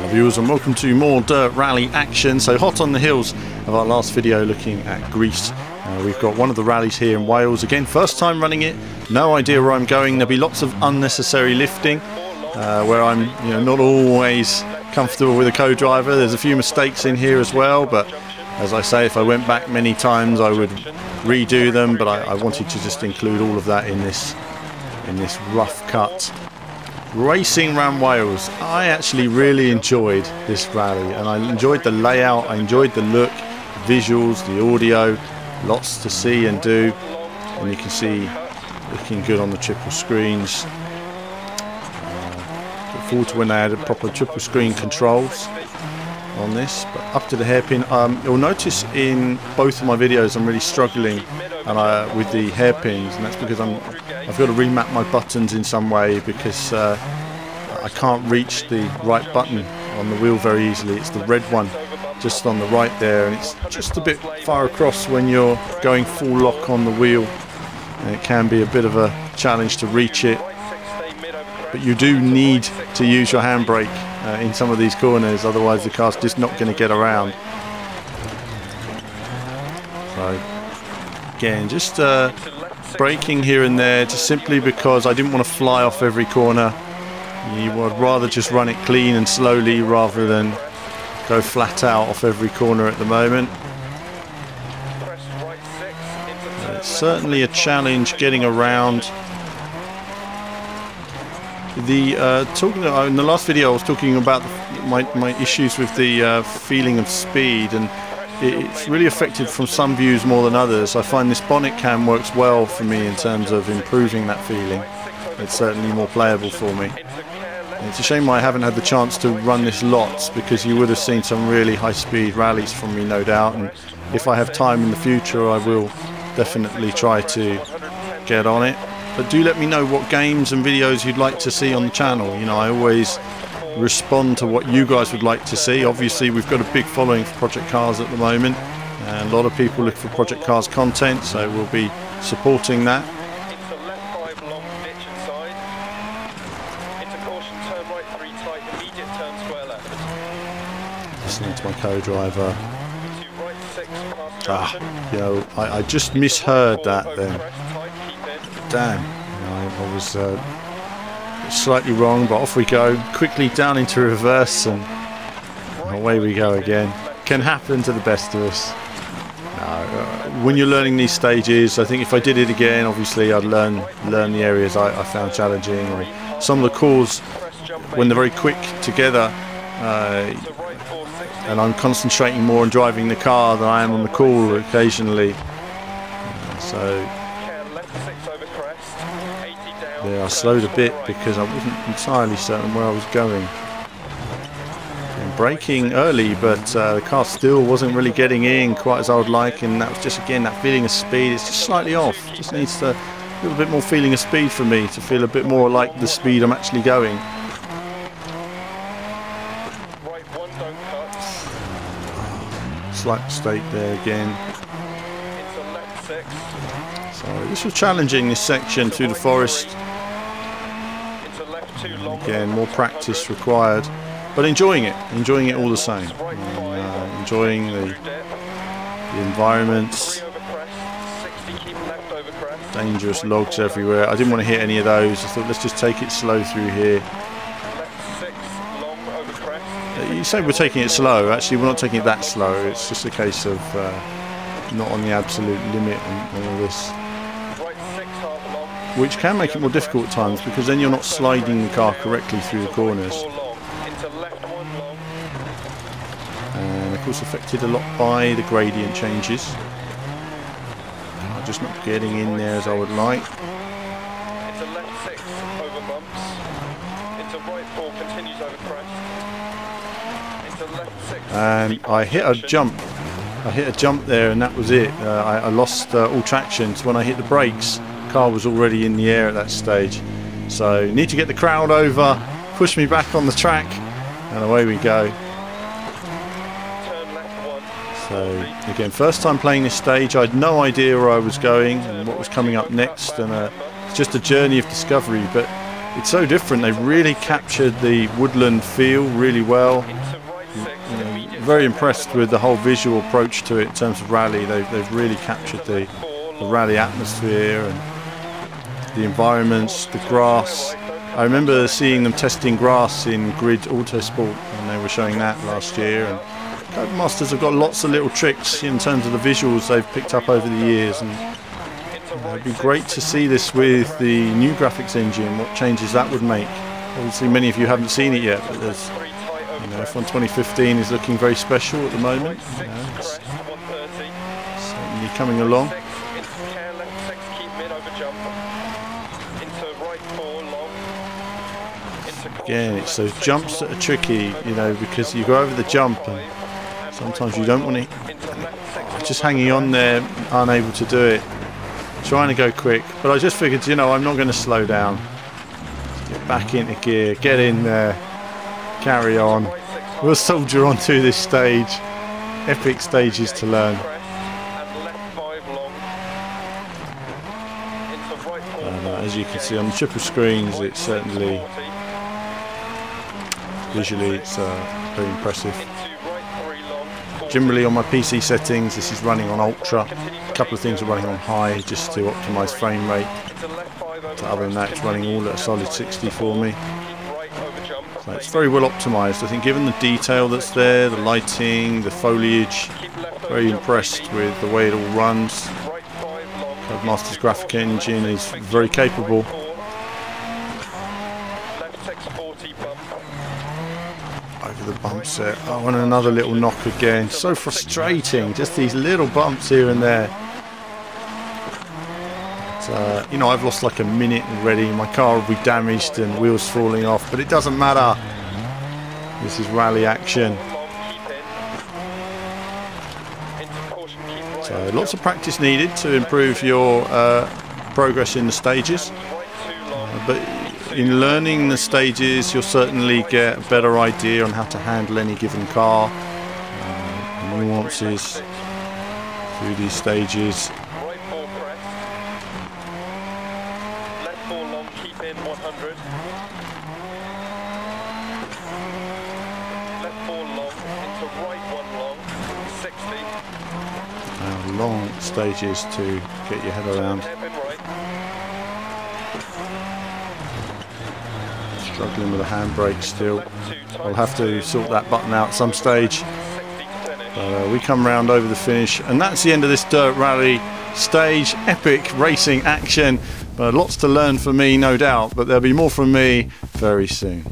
Viewers, and welcome to more dirt rally action. So hot on the heels of our last video looking at Greece, we've got one of the rallies here in Wales. Again, first time running it, no idea where I'm going. There'll be lots of unnecessary lifting where I'm not always comfortable with a co-driver. There's a few mistakes in here as well, but as I say, if I went back many times I would redo them, but I wanted to just include all of that in this rough cut racing around Wales. I actually really enjoyed this rally, and I enjoyed the layout, I enjoyed the look, the visuals, the audio, lots to see and do, and you can see looking good on the triple screens. Look forward to when they added proper triple screen controls on this. But up to the hairpin, you'll notice in both of my videos I'm really struggling with the hairpins, and that's because I've got to remap my buttons in some way, because I can't reach the right button on the wheel very easily. It's the red one just on the right there, and it's just a bit far across when you're going full lock on the wheel, and it can be a bit of a challenge to reach it. But you do need to use your handbrake in some of these corners, otherwise the car's just not going to get around. So again, just braking here and there, just simply because I didn't want to fly off every corner. You would rather just run it clean and slowly rather than go flat out off every corner at the moment. It's certainly a challenge getting around. In the last video I was talking about my issues with the feeling of speed, and it's really affected from some views more than others. I find this bonnet cam works well for me in terms of improving that feeling. It's certainly more playable for me. And it's a shame I haven't had the chance to run this lots, because you would have seen some really high speed rallies from me, no doubt, and if I have time in the future I will definitely try to get on it. But do let me know what games and videos you'd like to see on the channel. I always respond to what you guys would like to see. Obviously we've got a big following for Project Cars at the moment, and a lot of people look for Project Cars content, so we'll be supporting that. Listening to my co-driver. I just misheard that then. Damn, I was slightly wrong, but off we go, quickly down into reverse, and away we go again. Can happen to the best of us. When you're learning these stages, I think if I did it again, obviously I'd learn the areas I found challenging, or some of the calls when they're very quick together, and I'm concentrating more on driving the car than I am on the call occasionally. Yeah, I slowed a bit because I wasn't entirely certain where I was going. And braking early, but the car still wasn't really getting in quite as I would like, and that was just, again, that feeling of speed. It's just slightly off. Just needs a little bit more feeling of speed for me to feel a bit more like the speed I'm actually going. Slight mistake there again. So this was challenging, this section through the forest. Again, more practice required, but enjoying it all the same. Enjoying the environments. Dangerous logs everywhere. I didn't want to hit any of those. I thought, let's just take it slow through here. You say we're taking it slow. Actually, we're not taking it that slow. It's just a case of not on the absolute limit on all this, which can make it more difficult at times, because then you're not sliding the car correctly through the corners. And of course affected a lot by the gradient changes. I'm just not getting in there as I would like. And I hit a jump. There, and that was it. I lost all traction. So when I hit the brakes, the car was already in the air at that stage. So need to get the crowd over, push me back on the track, and away we go. So again, first time playing this stage, I had no idea where I was going and what was coming up next, and it's just a journey of discovery. But it's so different. They've really captured the woodland feel really well. You know, very impressed with the whole visual approach to it in terms of rally. They've really captured the rally atmosphere and the environments, the grass. I remember seeing them testing grass in Grid Autosport when they were showing that last year. And Codemasters have got lots of little tricks in terms of the visuals they've picked up over the years, and it'd be great to see this with the new graphics engine, what changes that would make. Obviously many of you haven't seen it yet, but there's, you know, F1 2015 is looking very special at the moment. You know, it's certainly coming along. Again, it's those jumps that are tricky, you know, because you go over the jump and sometimes you don't want to, just hanging on there, unable to do it, trying to go quick. But I just figured, you know, I'm not going to slow down. Get back into gear, get in there, carry on. We'll soldier on to this stage. Epic stages to learn. And as you can see on the triple screens, it's certainly, visually it's very impressive. Generally on my PC settings this is running on ultra. A couple of things are running on high just to optimise frame rate. So other than that it's running all at a solid 60 for me. So it's very well optimised. I think given the detail that's there, the lighting, the foliage, very impressed with the way it all runs. Codemasters graphic engine is very capable. Over the bump set. Oh, and another little knock again. So frustrating. Just these little bumps here and there. But, you know, I've lost like a minute already. My car will be damaged and wheels falling off, but it doesn't matter. This is rally action. So lots of practice needed to improve your progress in the stages. But in learning the stages, you'll certainly get a better idea on how to handle any given car, nuances through these stages. Long stages to get your head around. Struggling with the handbrake still. I'll have to sort that button out at some stage. But, we come round over the finish, and that's the end of this dirt rally stage. Epic racing action, but lots to learn for me, no doubt. But there'll be more from me very soon.